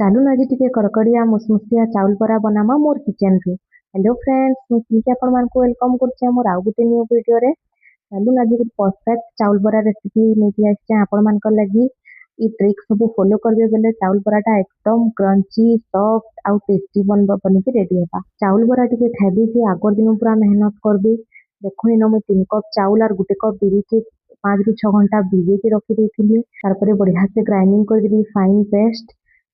ଚାଲୁନ ଆଜି ଟିକେ କଡ଼କଡ଼ିଆ ମୁସମୁସିଆ ଚାଉଳ ବରା ବନାମା ମୋର୍ କିଚେନ୍‌ରୁ। ହ୍ୟାଲୋ ଫ୍ରେଣ୍ଡସ୍, ମୁଇଁ ସ୍ମିକି ଆପଣମାନଙ୍କୁ ୱେଲକମ୍ କରୁଛେ ଆମର ଆଉ ଗୋଟେ ନ୍ୟୁ ଭିଡ଼ିଓରେ। ଚାଲୁନ ଆଜି ଗୋଟେ ପରଫେକ୍ଟ ଚାଉଳ ବରା ରେସିପି ନେଇକି ଆସିଛେ ଆପଣମାନଙ୍କ ଲାଗି। ଇ ଟ୍ରିକ୍ ସବୁ ଫଲୋ କରିବେ ବେଲେ ଚାଉଳ ବରାଟା ଏକଦମ କ୍ରଞ୍ଚି ସଫ୍ଟ ଆଉ ଟେଷ୍ଟି ବନିକି ରେଡି ହେବା। ଚାଉଳ ବରା ଟିକେ ଖାଇବେ ଯେ আগର ଦିନ ପୁରା मेहनत करबे। देखो इनो मुई 3 कप चाउल और 1 कप बिरी के 5 ରୁ 6 घंटा भिजेके रखी देइथिली। तारपरे बढ़िया से ग्राइंडिंग कर देली फाइन पेस्ट।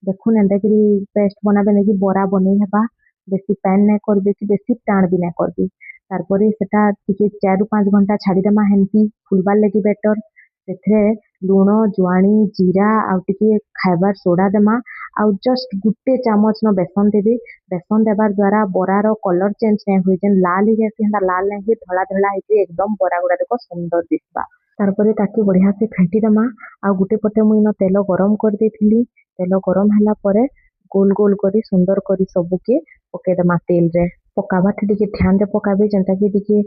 देखुन एंता करी पेस्ट बनाबे नहीं बरा बनै हेबा। बेसी पैन नहीं करबे कि बेसी टाण भी नहीं करबे। तारपरे सेटा टिके 4 ରୁ 5 घंटा छाड़ी देमा हेंती फुलबार लगी बेटर। सेथरे लूण जुआणी जीरा आउ टिके खाइबार सोडा देमा आउ जस्ट गुटे चामच न बेसन देबे। बेसन देबार द्वारा बरार कलर चेंज नहीं हुए जेन लाल ही जैसे हेंता लाल नहीं हुए धड़ा धड़ा होइके एकदम बरा गुड़ा देखो सुंदर दिसबा। तारपरे ताके बढ़िया से फेंटी देमा आउ गुटे पटे मुई न तेल गरम कर देइथिली। तेल गरम ହେଲା ପରେ गोल गोल करी सुंदर करी सबुके पके देमा तेल रे। पकाबाटे टिके ध्यान दे पकाबे जेंता कि टिके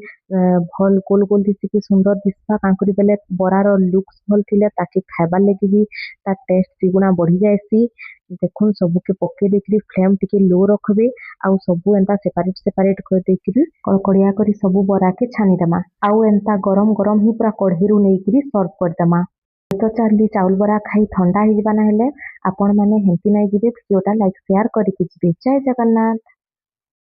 भल गोल गोल दिसिकी सुंदर दिसबा कांकुरी बेले बरार लुक्स भल थिले ताके खाइबार लगी भी ता टेस्ट दुगुना बढ़ी जाएसी। देखुन सबुके पके देकरी फ्लेम टिके लो रखबे आउ सबु एंता सेपरेट कर देकरी कड़कड़िया करी सबु बरा के छानी देमा आउ एंता गरम गरम ही पूरा कढ़ीरू नेकरी सर्व कर देमा। तो चाली चाउल बरा खाई ठंडा ही जबाना हेले आपण माने हेंती नहीं जिबे वीडियोटा लाइक शेयर करिके जिबे। जय जगन्नाथ।